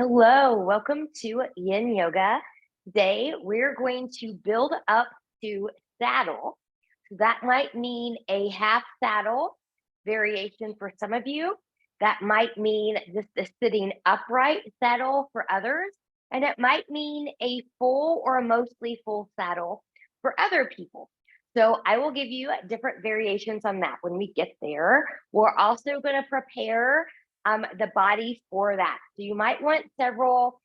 Hello, welcome to Yin Yoga. Today, we're going to build up to saddle. So that might mean a half saddle variation for some of you. That might mean just a sitting upright saddle for others. And it might mean a full or a mostly full saddle for other people. So I will give you different variations on that when we get there. We're also going to prepare the body for that. So you might want several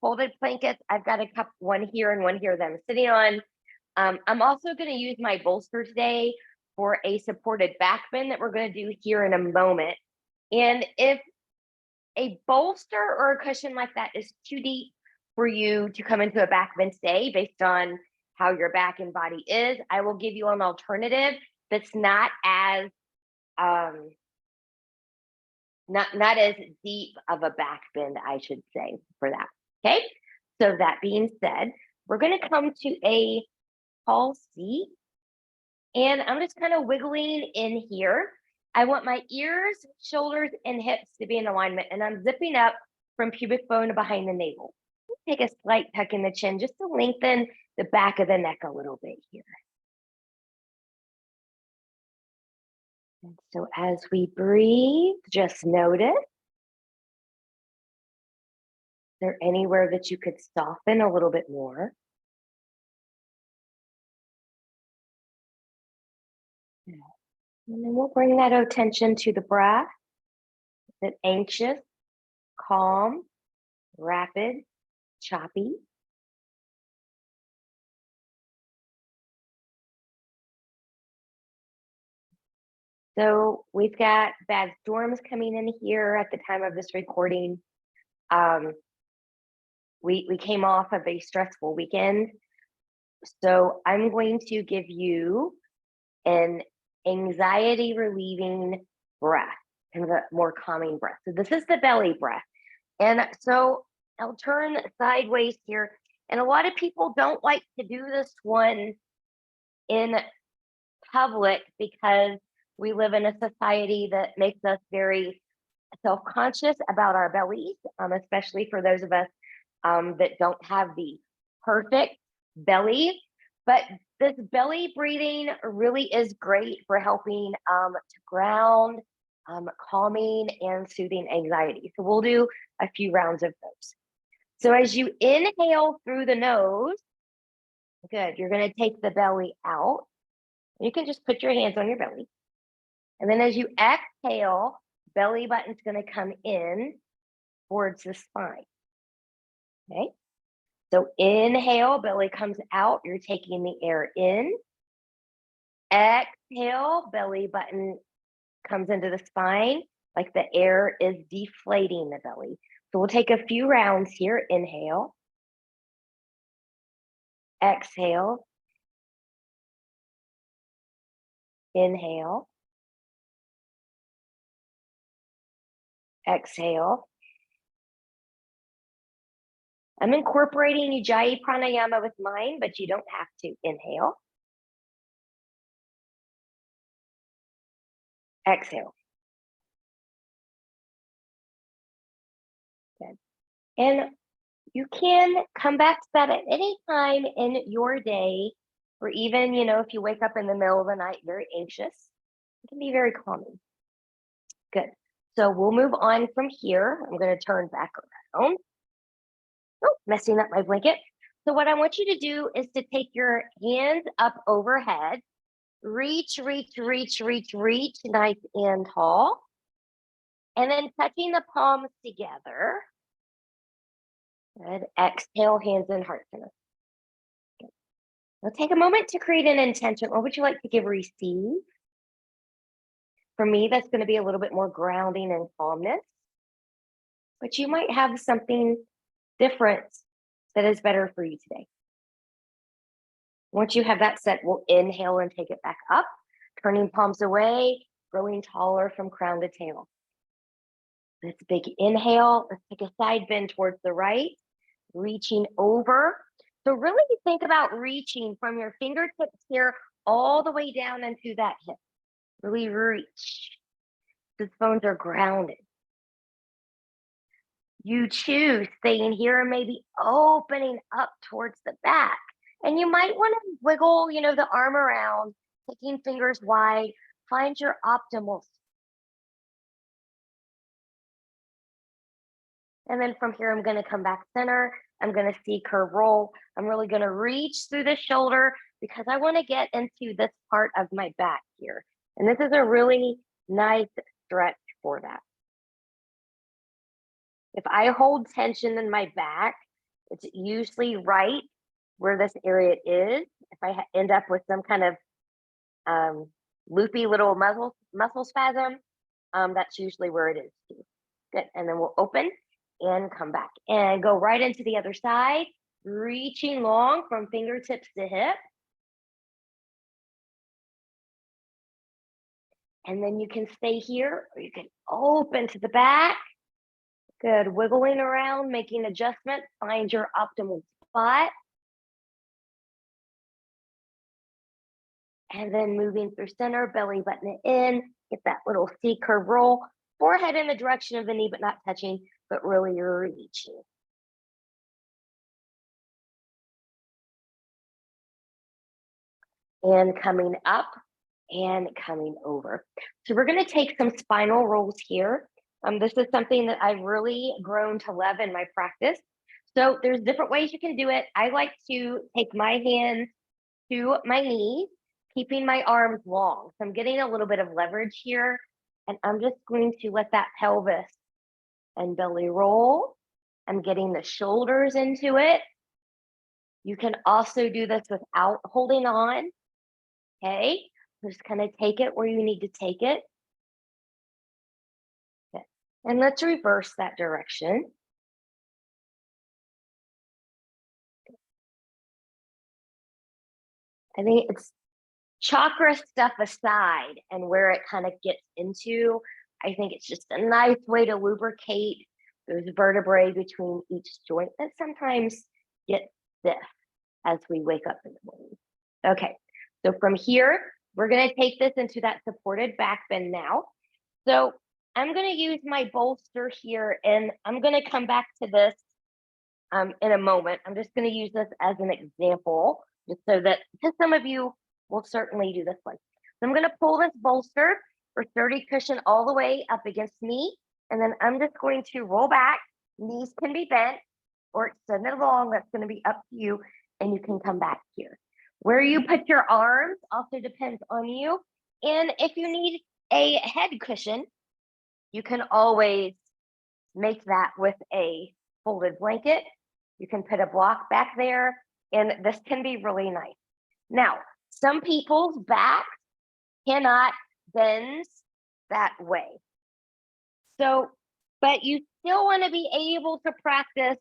folded blankets. I've got a couple, one here and one here that I'm sitting on. I'm also going to use my bolster today for a supported back bend that we're going to do here in a moment. And if a bolster or a cushion like that is too deep for you to come into a back bend today based on how your back and body is, I will give you an alternative that's not as not as deep of a back bend, I should say, for that. Okay. So that being said, we're going to come to a tall seat, and I'm just kind of wiggling in here. I want my ears, shoulders, and hips to be in alignment, and I'm zipping up from pubic bone to behind the navel. Take a slight tuck in the chin just to lengthen the back of the neck a little bit here. And so as we breathe, just notice, is there anywhere that you could soften a little bit more? And then we'll bring that attention to the breath. Is it anxious, calm, rapid, choppy? So we've got bad storms coming in here at the time of this recording. We came off of a stressful weekend. So I'm going to give you an anxiety relieving breath, kind of a more calming breath. So this is the belly breath. And so I'll turn sideways here. And a lot of people don't like to do this one in public because we live in a society that makes us very self-conscious about our bellies, especially for those of us that don't have the perfect belly. But this belly breathing really is great for helping to ground, calming, and soothing anxiety. So we'll do a few rounds of those. So as you inhale through the nose, good, you're going to take the belly out. You can just put your hands on your belly. And then as you exhale, belly button's going to come in towards the spine. Okay. So inhale, belly comes out. You're taking the air in. Exhale, belly button comes into the spine, like the air is deflating the belly. So we'll take a few rounds here. Inhale. Exhale. Inhale. Exhale. I'm incorporating Ujjayi Pranayama with mine, but you don't have to. Inhale. Exhale. Good. And you can come back to that at any time in your day, or even, if you wake up in the middle of the night very anxious, it can be very calming. Good. So we'll move on from here. I'm going to turn back around. Oh, messing up my blanket. So what I want you to do is to take your hands up overhead, reach, reach, reach, reach, reach, nice and tall. And then touching the palms together. Good. Exhale, hands and heart center. Good. Now take a moment to create an intention. What would you like to give receive? For me, that's going to be a little bit more grounding and calmness. But you might have something different that is better for you today. Once you have that set, we'll inhale and take it back up, turning palms away, growing taller from crown to tail. Let's big inhale. Let's take a side bend towards the right, reaching over. So really think about reaching from your fingertips here all the way down into that hip. Really reach. These bones are grounded. You choose staying here and maybe opening up towards the back. And you might want to wiggle, the arm around, taking fingers wide, find your optimal. And then from here, I'm going to come back center. I'm going to see curve roll. I'm really going to reach through the shoulder because I want to get into this part of my back here. And this is a really nice stretch for that. If I hold tension in my back, it's usually right where this area is. If I end up with some kind of loopy little muscle spasm, that's usually where it is too. Good, and then we'll open and come back and go right into the other side, reaching long from fingertips to hip. And then you can stay here or you can open to the back. Good, wiggling around, making adjustments, find your optimal spot. And then moving through center, belly button it in, get that little C curve roll, forehead in the direction of the knee, but not touching, but really reaching. And coming up and coming over. So we're going to take some spinal rolls here. This is something that I've really grown to love in my practice. So there's different ways you can do it. I like to take my hands to my knees, keeping my arms long. So I'm getting a little bit of leverage here, and I'm just going to let that pelvis and belly roll. I'm getting the shoulders into it. You can also do this without holding on. Okay, just kind of take it where you need to take it. Okay. And let's reverse that direction. I think it's chakra stuff aside and where it kind of gets into. I think it's just a nice way to lubricate those vertebrae between each joint that sometimes get stiff as we wake up in the morning. Okay, so from here, we're going to take this into that supported back bend now. So I'm going to use my bolster here, and I'm going to come back to this in a moment. I'm just going to use this as an example, just so that, because some of you will certainly do this one. So I'm going to pull this bolster or sturdy cushion all the way up against me, and then I'm just going to roll back. Knees can be bent or extend it along. That's going to be up to you, and you can come back here. Where you put your arms also depends on you. And if you need a head cushion, you can always make that with a folded blanket. You can put a block back there, and this can be really nice. Now, some people's backs cannot bend that way. So, but you still want to be able to practice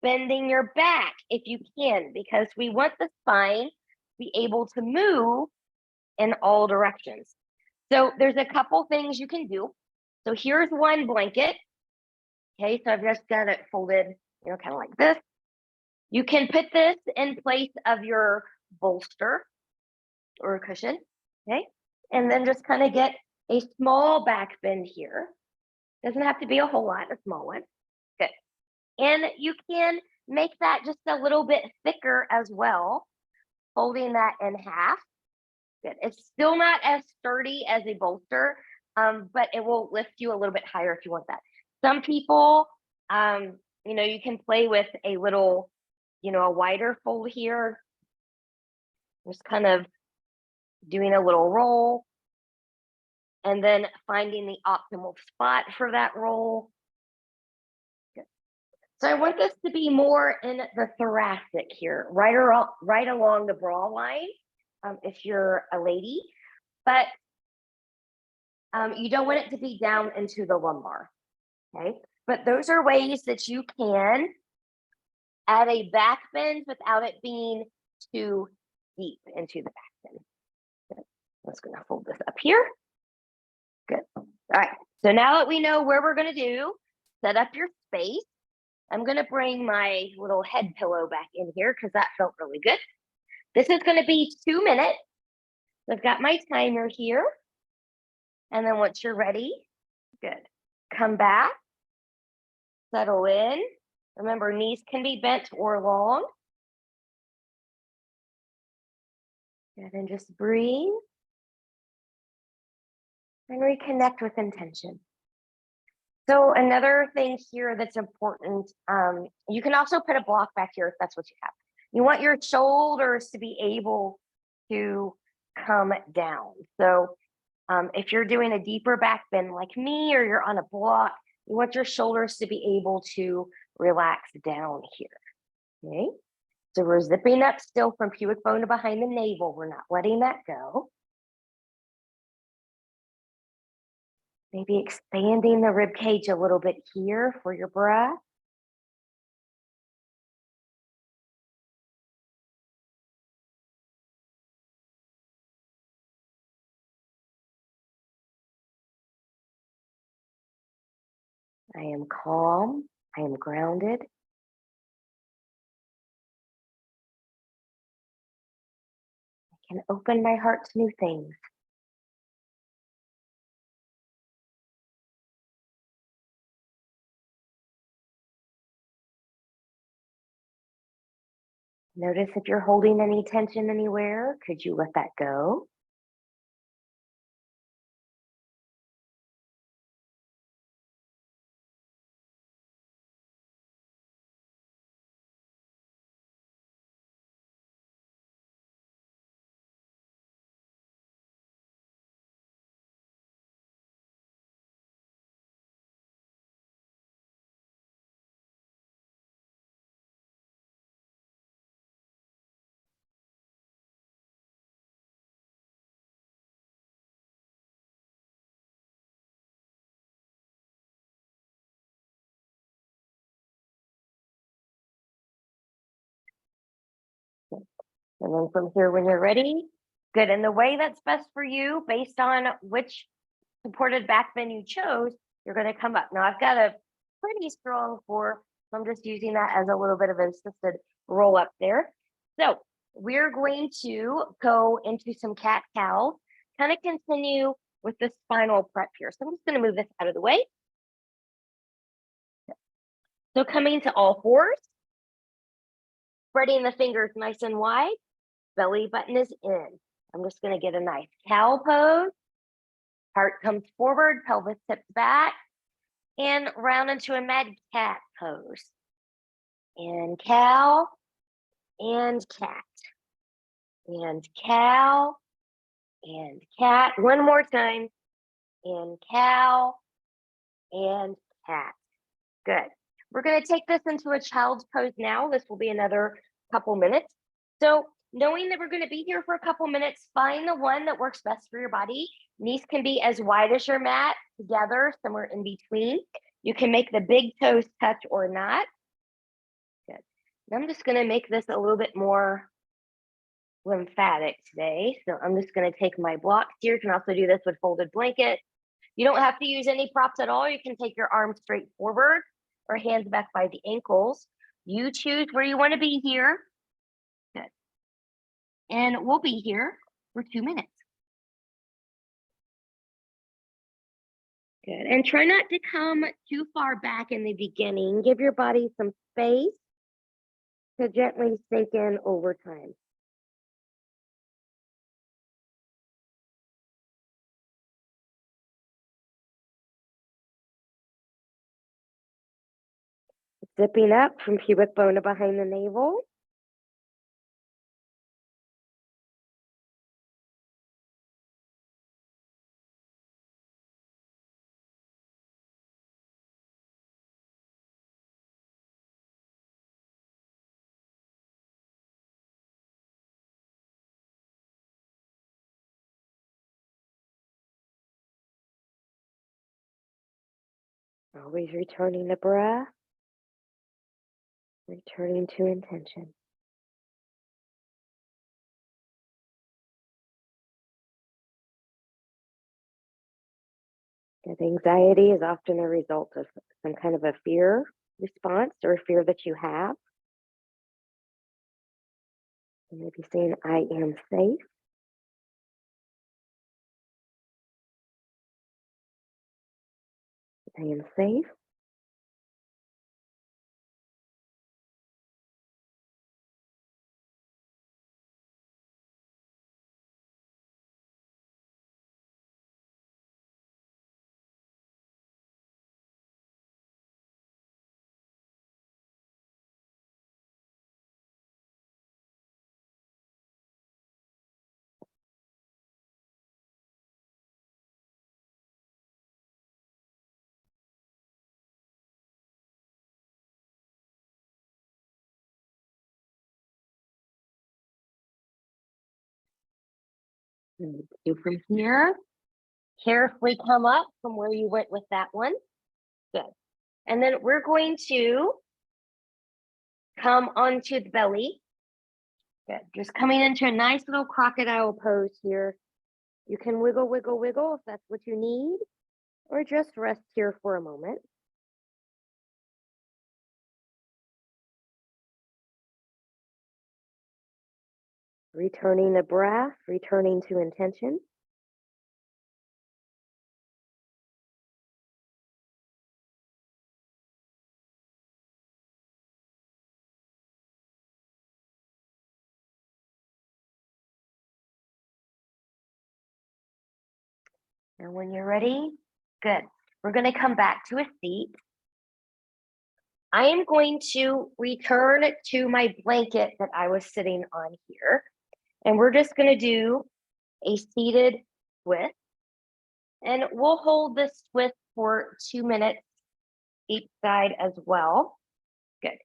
bending your back if you can, because we want the spine to be able to move in all directions. So there's a couple things you can do. So here's one blanket. Okay, so I've just got it folded, kind of like this. You can put this in place of your bolster or a cushion, okay? And then just kind of get a small back bend here. Doesn't have to be a whole lot, a small one. Good. And you can make that just a little bit thicker as well, folding that in half. Good. It's still not as sturdy as a bolster, but it will lift you a little bit higher if you want that. Some people, you can play with a little, a wider fold here. Just kind of doing a little roll and then finding the optimal spot for that roll. Good. So I want this to be more in the thoracic here, right along the bra line, if you're a lady, but you don't want it to be down into the lumbar, okay? But those are ways that you can add a back bend without it being too deep into the back bend. Good. I'm just gonna fold this up here. Good. All right, so now that we know where we're gonna do, set up your space. I'm gonna bring my little head pillow back in here because that felt really good. This is gonna be 2 minutes. So I've got my timer here. And then once you're ready, good, come back. settle in. Remember, knees can be bent or long. Good, and just breathe and reconnect with intention. So another thing here that's important, you can also put a block back here if that's what you have. You want your shoulders to be able to come down. So if you're doing a deeper back bend like me, or you're on a block, you want your shoulders to be able to relax down here, okay? So we're zipping up still from pubic bone to behind the navel. We're not letting that go. Maybe expanding the rib cage a little bit here for your breath. I am calm. I am grounded. I can open my heart to new things. Notice if you're holding any tension anywhere, could you let that go? And then from here, when you're ready, good. And the way that's best for you, based on which supported back bend you chose, you're going to come up. Now I've got a pretty strong core, so I'm just using that as a little bit of an assisted roll up there. So we're going to go into some cat cow, kind of continue with the spinal prep here. So I'm just going to move this out of the way. So coming to all fours, spreading the fingers nice and wide, belly button is in. I'm just going to get a nice cow pose. Heart comes forward, pelvis tips back, and round into a mad cat pose. And cow, and cat, and cow, and cat. One more time. And cow, and cat. Good. We're going to take this into a child's pose now. This will be another couple minutes. So knowing that we're going to be here for a couple minutes, find the one that works best for your body. Knees can be as wide as your mat, together, somewhere in between. You can make the big toes touch or not. Good. And I'm just going to make this a little bit more lymphatic today. So I'm just going to take my blocks here. You can also do this with folded blanket. You don't have to use any props at all. You can take your arms straight forward or hands back by the ankles. You choose where you want to be here. Good. And we'll be here for 2 minutes. Good. And try not to come too far back in the beginning. Give your body some space to gently sink in over time. Zipping up from pubic bone to behind the navel. Always returning the breath, returning to intention. Because anxiety is often a result of some kind of a fear response or fear that you have. You may be saying, I am safe. I am safe. So from here, carefully come up from where you went with that one. Good. And then we're going to come onto the belly. Good. Just coming into a nice little crocodile pose here. You can wiggle, wiggle, wiggle if that's what you need, or just rest here for a moment. Returning the breath, returning to intention. And when you're ready, good. We're going to come back to a seat. I am going to return to my blanket that I was sitting on here. And we're just going to do a seated twist. And we'll hold this twist for 2 minutes each side as well. Good.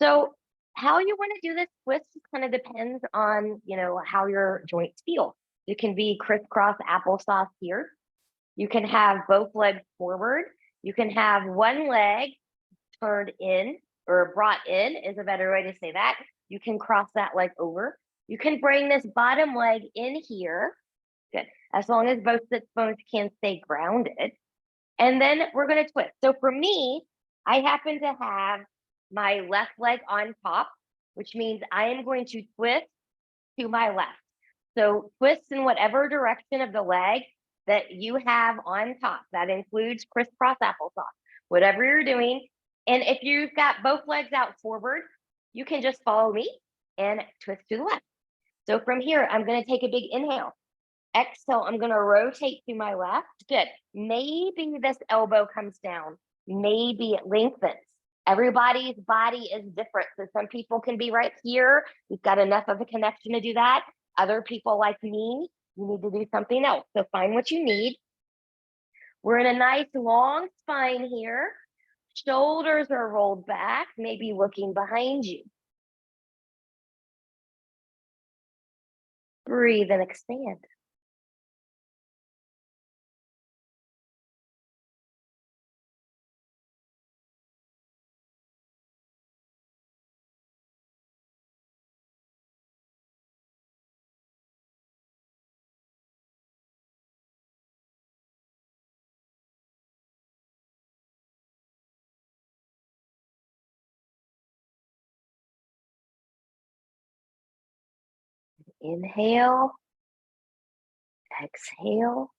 So how you want to do this twist kind of depends on, how your joints feel. You can be crisscross applesauce here. You can have both legs forward. You can have one leg turned in, or brought in is a better way to say that. You can cross that leg over. You can bring this bottom leg in here. Good. As long as both sit bones can stay grounded. And then we're going to twist. So for me, I happen to have my left leg on top, which means I am going to twist to my left. So twist in whatever direction of the leg that you have on top. That includes crisscross applesauce, whatever you're doing. And if you've got both legs out forward, you can just follow me and twist to the left. So from here, I'm going to take a big inhale. Exhale, I'm going to rotate to my left. Good. Maybe this elbow comes down. Maybe it lengthens. Everybody's body is different. So some people can be right here. You've got enough of a connection to do that. Other people like me, you need to do something else. So find what you need. We're in a nice long spine here. Shoulders are rolled back, maybe looking behind you. Breathe and expand. Inhale, exhale.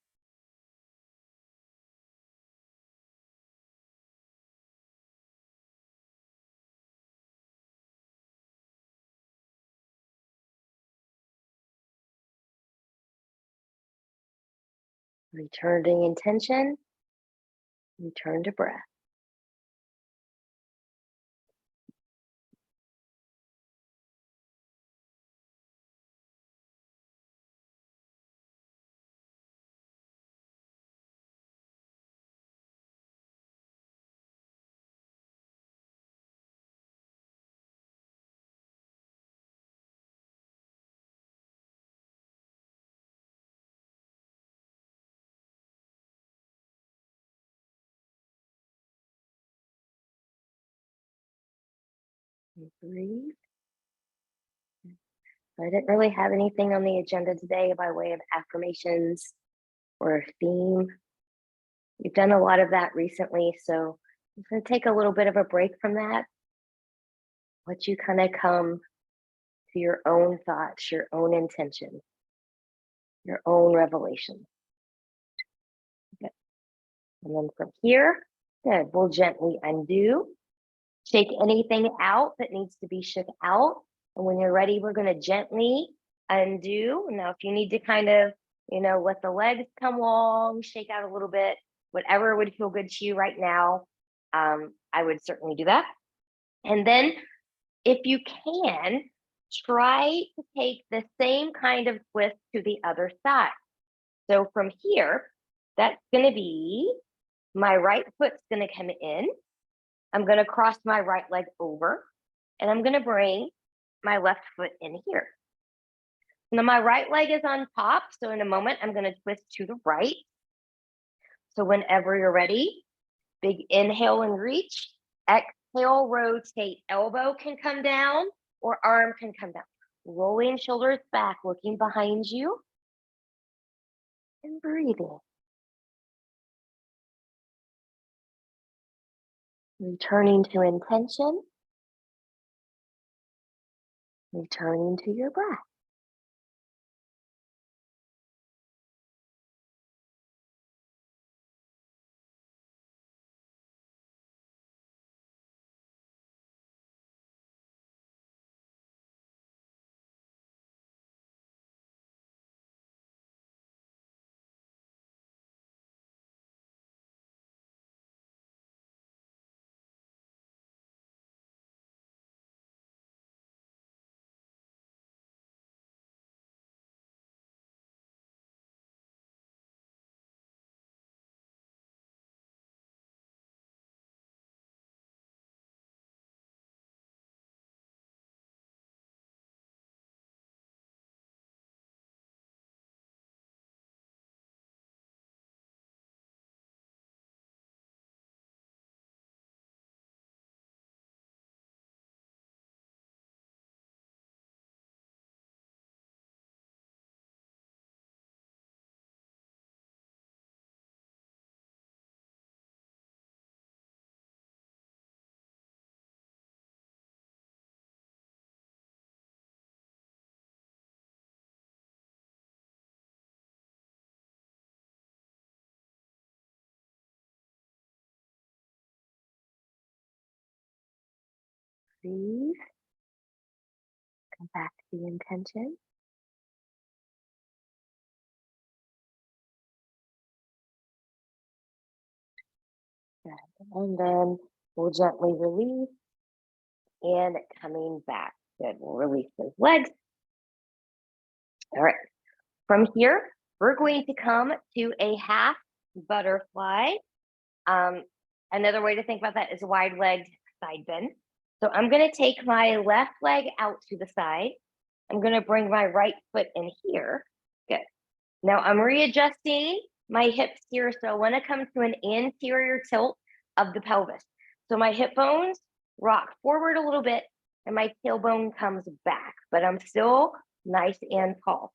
Return to intention, return to breath. Breathe. I didn't really have anything on the agenda today by way of affirmations or a theme. You've done a lot of that recently, so I'm going to take a little bit of a break from that. Let you kind of come to your own thoughts, your own intention, your own revelation. Good. And then from here, good, we'll gently undo. Shake anything out that needs to be shook out. And when you're ready, we're going to gently undo. Now, if you need to kind of, let the legs come long, shake out a little bit, whatever would feel good to you right now, I would certainly do that. And then if you can, try to take the same kind of twist to the other side. So from here, that's going to be my right foot's going to come in. I'm going to cross my right leg over, and I'm going to bring my left foot in here. Now my right leg is on top. So in a moment, I'm going to twist to the right. So whenever you're ready, big inhale and reach. Exhale, rotate. Elbow can come down or arm can come down. Rolling shoulders back, looking behind you. And breathing. Returning to intention. Returning to your breath. Breathe. Come back to the intention. Good. And then we'll gently release and coming back. Good. We'll release those legs. All right. From here, we're going to come to a half butterfly. Another way to think about that is a wide-legged side bend. So I'm going to take my left leg out to the side. I'm going to bring my right foot in here. Good. Now I'm readjusting my hips here. So I want to come to an anterior tilt of the pelvis. So my hip bones rock forward a little bit and my tailbone comes back, but I'm still nice and tall.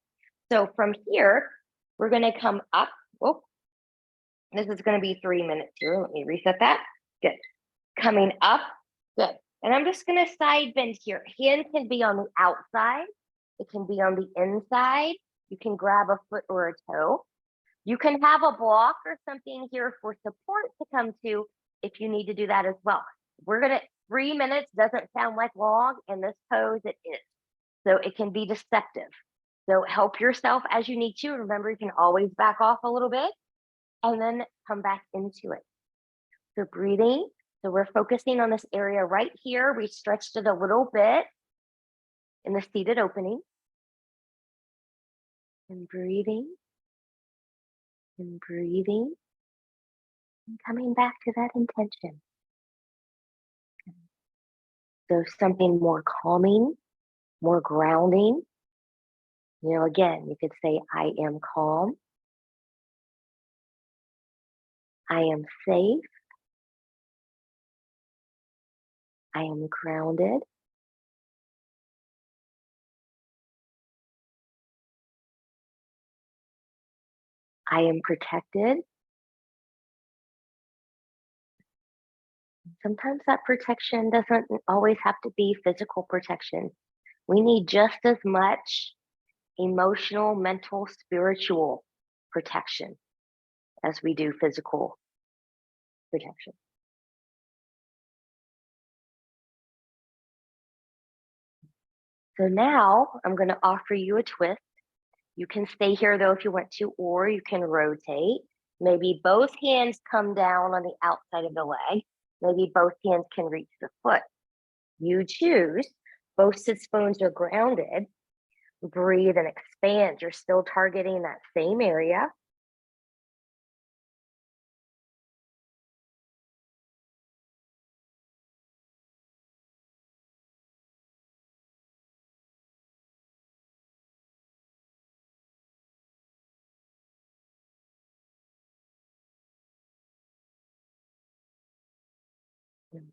So from here, we're going to come up. Oh, this is going to be 3 minutes here. Let me reset that. Good. Coming up. Good. And I'm just going to side bend here. Hand can be on the outside. It can be on the inside. You can grab a foot or a toe. You can have a block or something here for support to come to if you need to do that as well. We're going to, 3 minutes doesn't sound like long. In this pose, it is. So it can be deceptive. So help yourself as you need to. Remember, you can always back off a little bit and then come back into it. So breathing. So we're focusing on this area right here. We stretched it a little bit in the seated opening. And breathing. And breathing. And coming back to that intention. So something more calming, more grounding. You know, again, you could say, I am calm. I am safe. I am grounded. I am protected. Sometimes that protection doesn't always have to be physical protection. We need just as much emotional, mental, spiritual protection as we do physical protection. So now I'm going to offer you a twist. You can stay here though if you want to, or you can rotate. Maybe both hands come down on the outside of the leg. Maybe both hands can reach the foot. You choose. Both sits bones are grounded. Breathe and expand. You're still targeting that same area.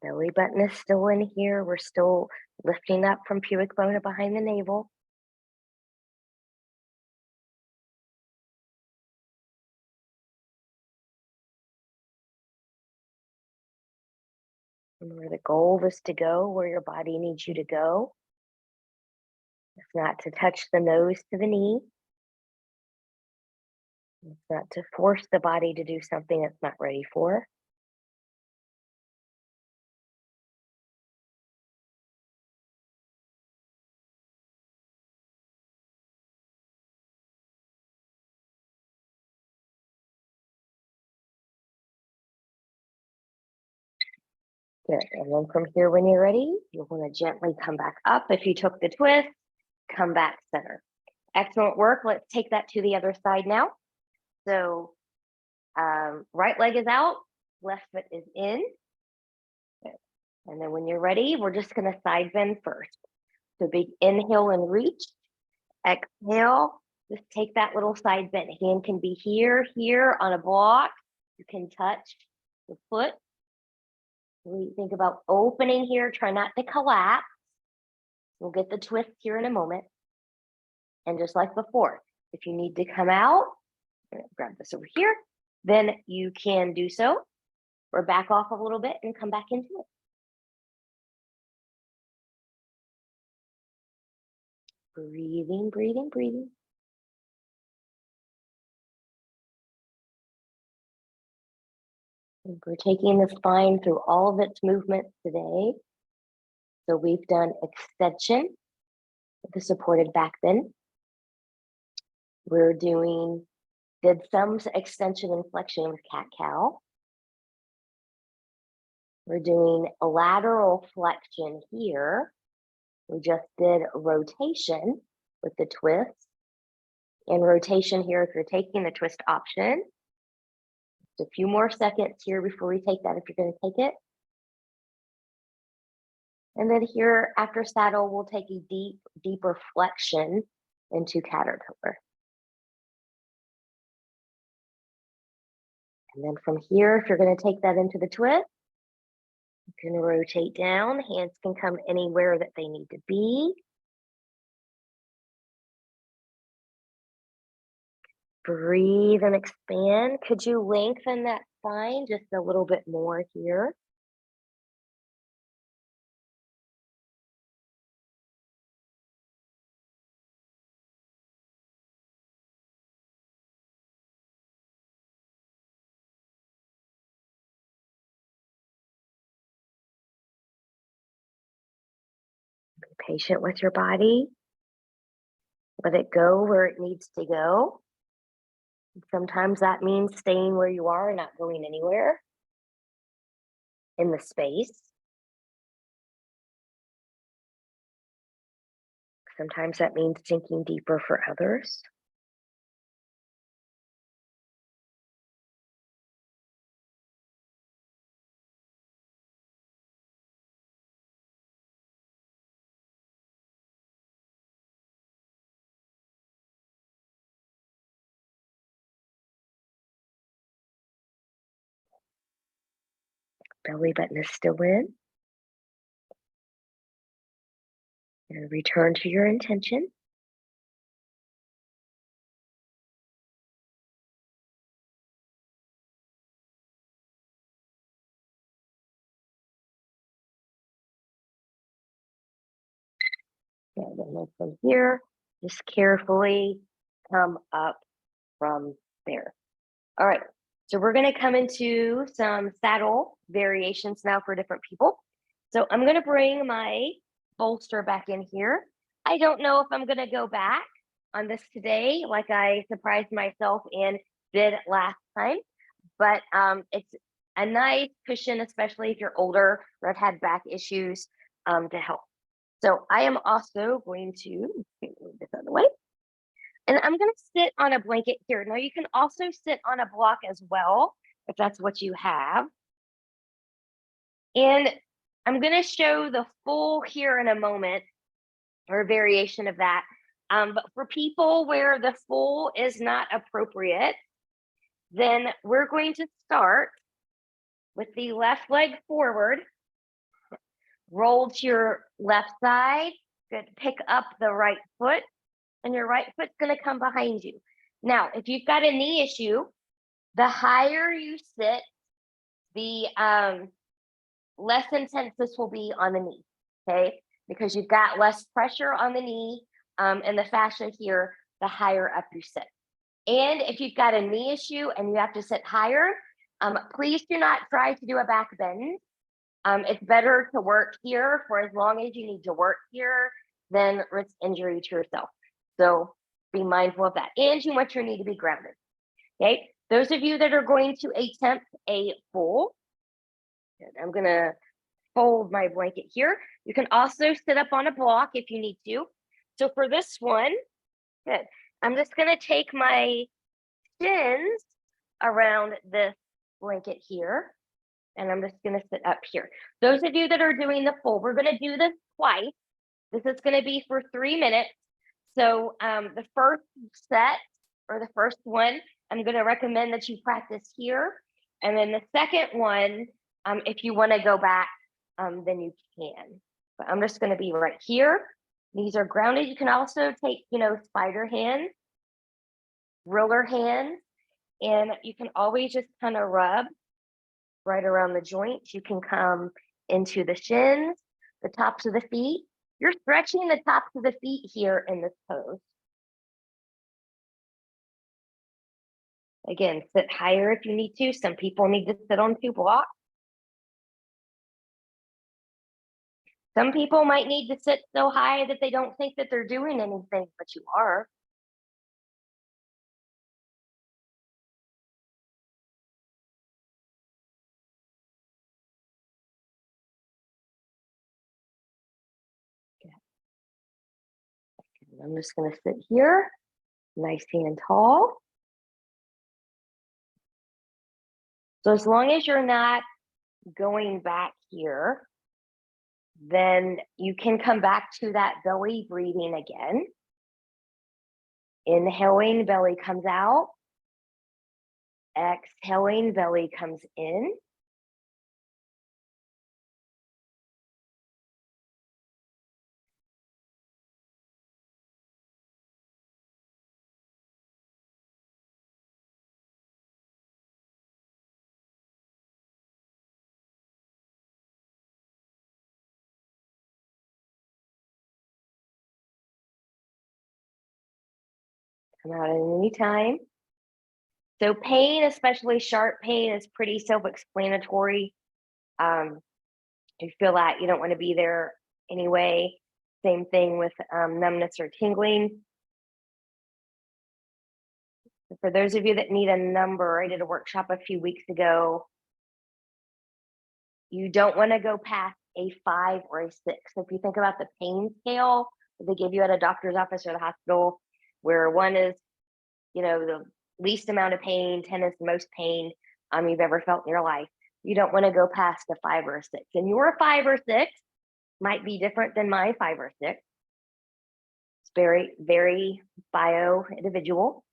Belly button is still in here. We're still lifting up from pubic bone to behind the navel. And where the goal is to go, where your body needs you to go. It's not to touch the nose to the knee. It's not to force the body to do something it's not ready for. Good. And then from here, when you're ready, you'll want to gently come back up. If you took the twist, come back center. Excellent work. Let's take that to the other side now. So right leg is out, left foot is in. Good. And then when you're ready, we're just going to side bend first. So big inhale and reach. Exhale, just take that little side bend. Hand can be here, here on a block. You can touch the foot. Really think about opening here. Try not to collapse. We'll get the twist here in a moment. And just like before, if you need to come out, grab this over here, then you can do so, or back off a little bit and come back into it. Breathing, breathing, breathing. And we're taking the spine through all of its movements today. So we've done extension with the supported back bend. We're did some extension and flexion with cat-cow. We're doing a lateral flexion here. We just did rotation with the twist. And rotation here, if you're taking the twist option. Just a few more seconds here before we take that, if you're going to take it. And then here, after saddle, we'll take a deeper flexion into caterpillar. And then from here, if you're going to take that into the twist, you can rotate down. Hands can come anywhere that they need to be. Breathe and expand. Could you lengthen that spine just a little bit more here? Be patient with your body. Let it go where it needs to go. Sometimes that means staying where you are and not going anywhere in the space. Sometimes that means sinking deeper for others. Belly button is still in. And return to your intention. And then from here, just carefully come up from there. All right, so we're going to come into some saddle variations now for different people. So I'm going to bring my bolster back in here. I don't know if I'm going to go back on this today, like I surprised myself and did last time, but it's a nice cushion, especially if you're older or have had back issues, to help. So I am also going to move this out of the way. And I'm going to sit on a blanket here. Now you can also sit on a block as well, if that's what you have. And I'm going to show the full here in a moment, or a variation of that. But for people where the full is not appropriate, then we're going to start with the left leg forward. Roll to your left side. Good. Pick up the right foot, and your right foot's going to come behind you. Now, if you've got a knee issue, the higher you sit, the less intense this will be on the knee, okay? Because you've got less pressure on the knee and the fascia here, the higher up you sit. And if you've got a knee issue and you have to sit higher, please do not try to do a back bend. It's better to work here for as long as you need to work here than risk injury to yourself. So be mindful of that. And you want your knee to be grounded. Okay. Those of you that are going to attempt a full, I'm going to fold my blanket here. You can also sit up on a block if you need to. So for this one, good. I'm just going to take my shins around this blanket here. And I'm just going to sit up here. Those of you that are doing the full, we're going to do this twice. This is going to be for 3 minutes. So the first set or the first one, I'm going to recommend that you practice here. And then the second one, if you want to go back, then you can. But I'm just going to be right here. These are grounded. You can also take, spider hand, ruler hand, and you can always just kind of rub right around the joints. You can come into the shins, the tops of the feet. You're stretching the tops of the feet here in this pose. Again, sit higher if you need to. Some people need to sit on 2 blocks. Some people might need to sit so high that they don't think that they're doing anything, but you are. I'm just going to sit here, nice and tall. So as long as you're not going back here, then you can come back to that belly breathing again. Inhaling, belly comes out. Exhaling, belly comes in. Come out at any time. So pain, especially sharp pain, is pretty self-explanatory. You feel that you don't want to be there anyway. Same thing with numbness or tingling. For those of you that need a number, I did a workshop a few weeks ago. You don't want to go past a 5 or a 6. So if you think about the pain scale that they give you at a doctor's office or the hospital, where 1 is, the least amount of pain, 10 is the most pain you've ever felt in your life. You don't want to go past a 5 or a 6. And your 5 or 6 might be different than my 5 or 6. It's very, very bio individual.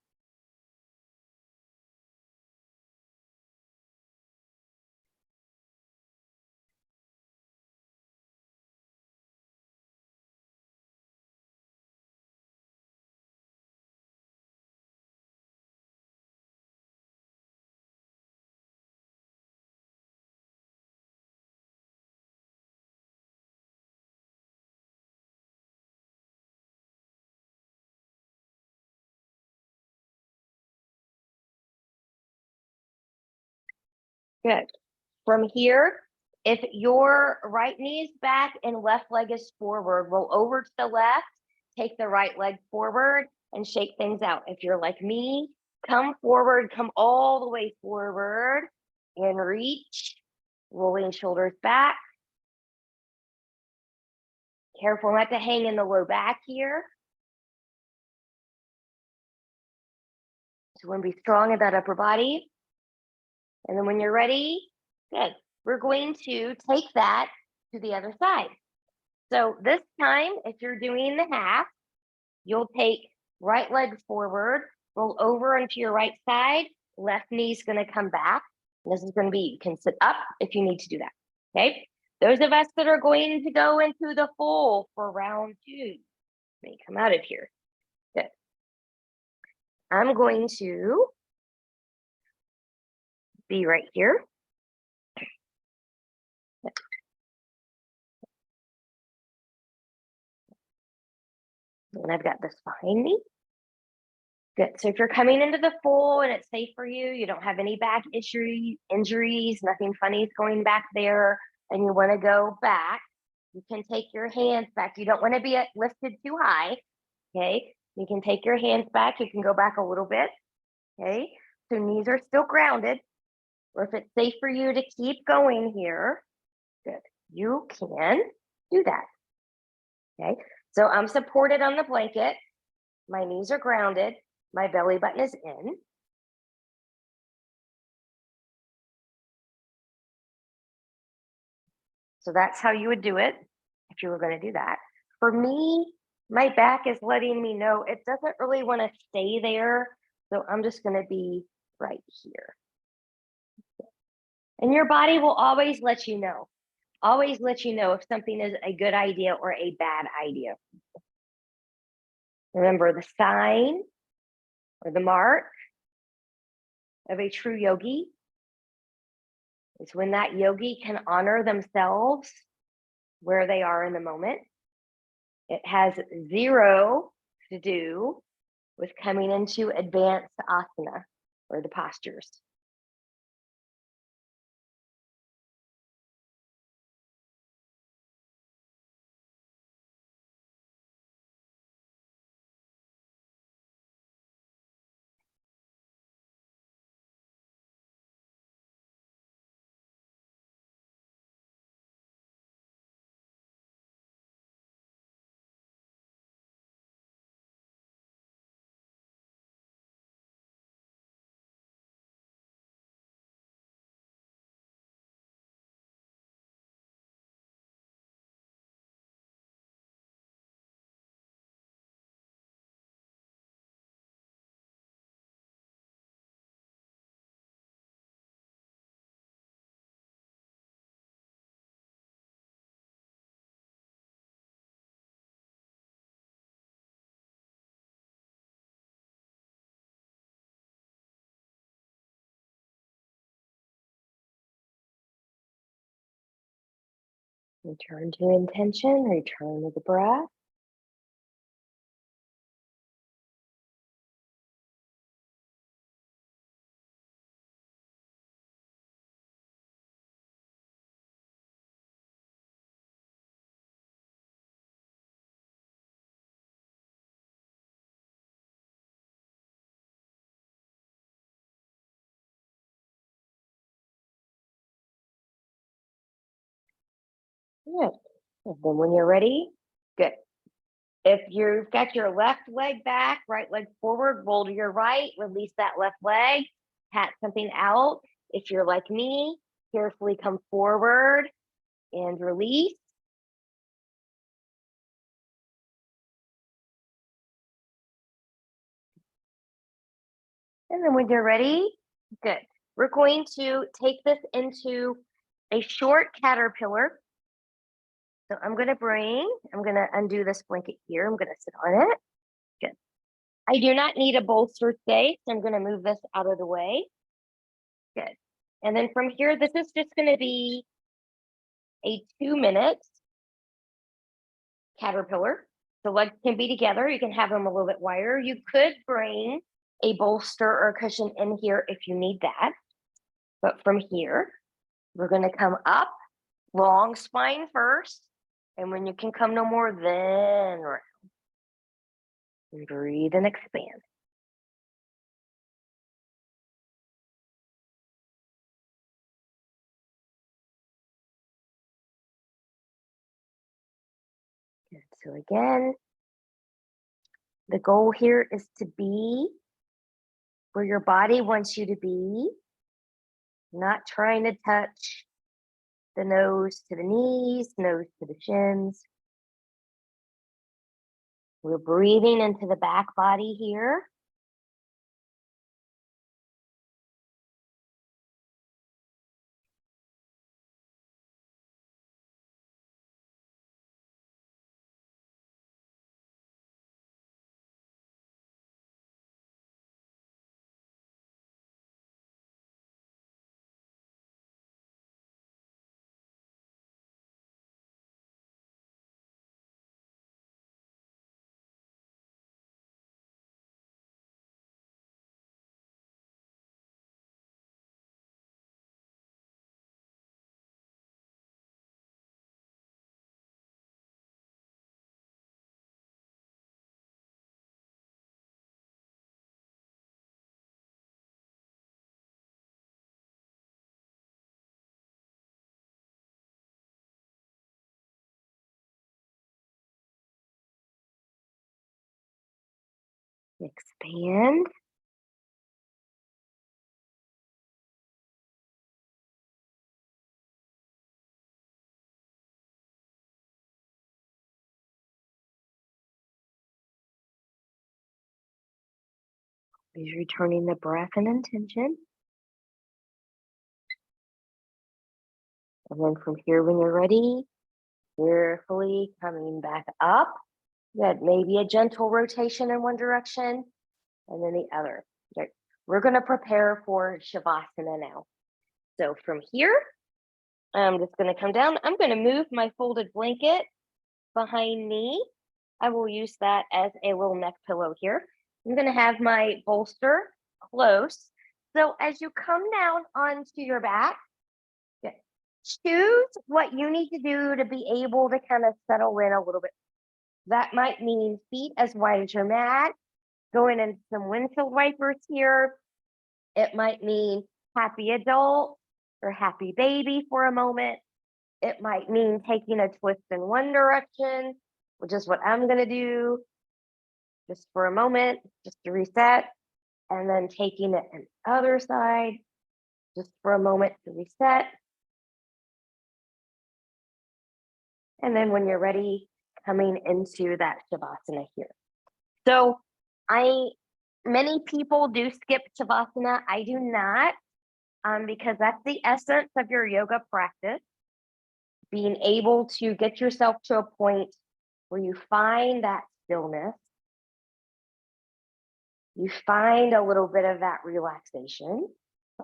Good. From here, if your right knee is back and left leg is forward, roll over to the left, take the right leg forward and shake things out. If you're like me, come forward, come all the way forward and reach, rolling shoulders back. Careful not to hang in the low back here. So we're going to be strong in that upper body. And then when you're ready, good. We're going to take that to the other side. So this time, if you're doing the half, you'll take right leg forward, roll over onto your right side, left knee's going to come back. This is going to be, you can sit up if you need to do that. Okay. Those of us that are going to go into the full for round 2, let me come out of here. Good. I'm going to be right here. And I've got this behind me. Good. So if you're coming into the full and it's safe for you, you don't have any back injuries, nothing funny is going back there, and you want to go back, you can take your hands back. You don't want to be lifted too high. Okay. You can take your hands back. You can go back a little bit. Okay. So knees are still grounded. Or if it's safe for you to keep going here, good. You can do that. Okay. So I'm supported on the blanket. My knees are grounded. My belly button is in. So that's how you would do it if you were going to do that. For me, my back is letting me know it doesn't really want to stay there. So I'm just going to be right here. And your body will always let you know. Always let you know if something is a good idea or a bad idea. Remember, the sign or the mark of a true yogi is when that yogi can honor themselves where they are in the moment. It has zero to do with coming into advanced asana or the postures. Return to intention, return to the breath. Good. And then when you're ready, good. If you've got your left leg back, right leg forward, roll to your right, release that left leg, pat something out. If you're like me, carefully come forward and release. And then when you're ready, good. We're going to take this into a short caterpillar. So I'm going to undo this blanket here. I'm going to sit on it. Good. I do not need a bolster today, so I'm going to move this out of the way. Good. And then from here, this is just going to be a 2-minute caterpillar. The legs can be together. You can have them a little bit wider. You could bring a bolster or a cushion in here if you need that. But from here, we're going to come up, long spine first. And when you can come no more, then round. And breathe and expand. Good. So again, the goal here is to be where your body wants you to be, not trying to touch the nose to the knees, nose to the shins. We're breathing into the back body here. Expand. He's returning the breath and intention. And then from here, when you're ready, carefully coming back up. Good. Maybe a gentle rotation in one direction and then the other. Good. We're going to prepare for Shavasana now. So from here, I'm just going to come down. I'm going to move my folded blanket behind me. I will use that as a little neck pillow here. I'm going to have my bolster close. So as you come down onto your back, choose what you need to do to be able to kind of settle in a little bit. That might mean feet as wide as your mat, going in some windshield wipers here. It might mean happy adult or happy baby for a moment. It might mean taking a twist in one direction, which is what I'm going to do just for a moment, just to reset, and then taking it on the other side just for a moment to reset. And then when you're ready, coming into that Shavasana here. So many people do skip Shavasana. I do not, because that's the essence of your yoga practice. Being able to get yourself to a point where you find that stillness, you find a little bit of that relaxation.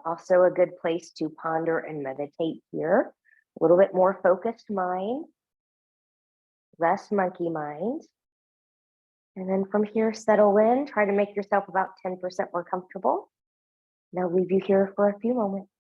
Also a good place to ponder and meditate here. A little bit more focused mind, less monkey mind. And then from here, settle in, try to make yourself about 10% more comfortable. And I'll leave you here for a few moments.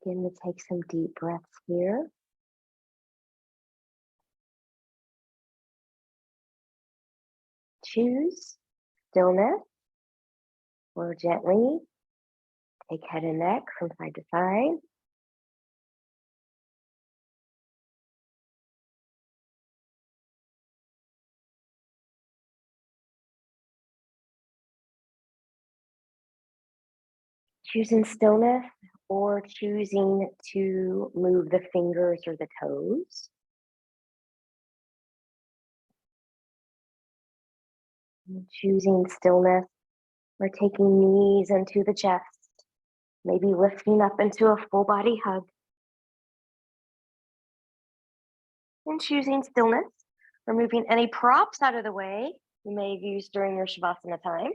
Begin to take some deep breaths here. Choose stillness or gently take head and neck from side to side. Choosing stillness or choosing to move the fingers or the toes. And choosing stillness or taking knees into the chest, maybe lifting up into a full body hug. And choosing stillness, removing any props out of the way you may have used during your Shavasana time.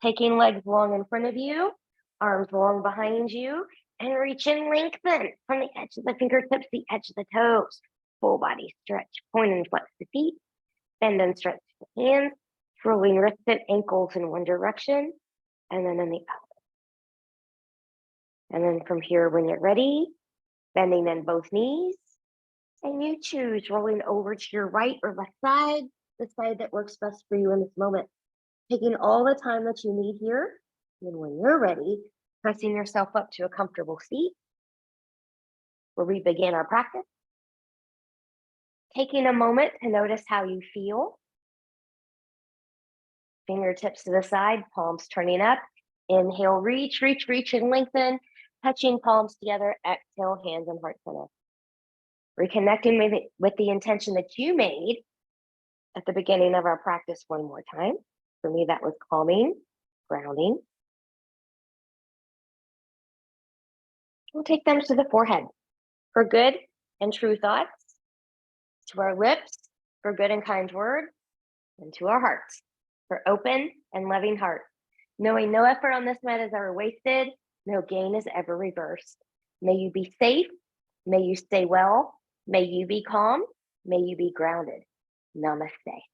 Taking legs long in front of you, arms long behind you, and reach and lengthen from the edge of the fingertips, the edge of the toes. Full body stretch, point and flex the feet, bend and stretch the hands, rolling wrists and ankles in one direction, and then in the other. And then from here, when you're ready, bending in both knees, and you choose rolling over to your right or left side, the side that works best for you in this moment. Taking all the time that you need here, and when you're ready, pressing yourself up to a comfortable seat where we begin our practice. Taking a moment to notice how you feel. Fingertips to the side, palms turning up. Inhale, reach, reach, reach, and lengthen. touching palms together, exhale, hands and heart center. Reconnecting with the intention that you made at the beginning of our practice one more time. For me, that was calming, grounding. We'll take them to the forehead for good and true thoughts, to our lips for good and kind words, and to our hearts for open and loving heart. Knowing no effort on this mat is ever wasted, no gain is ever reversed. May you be safe, may you stay well, may you be calm, may you be grounded. Namaste.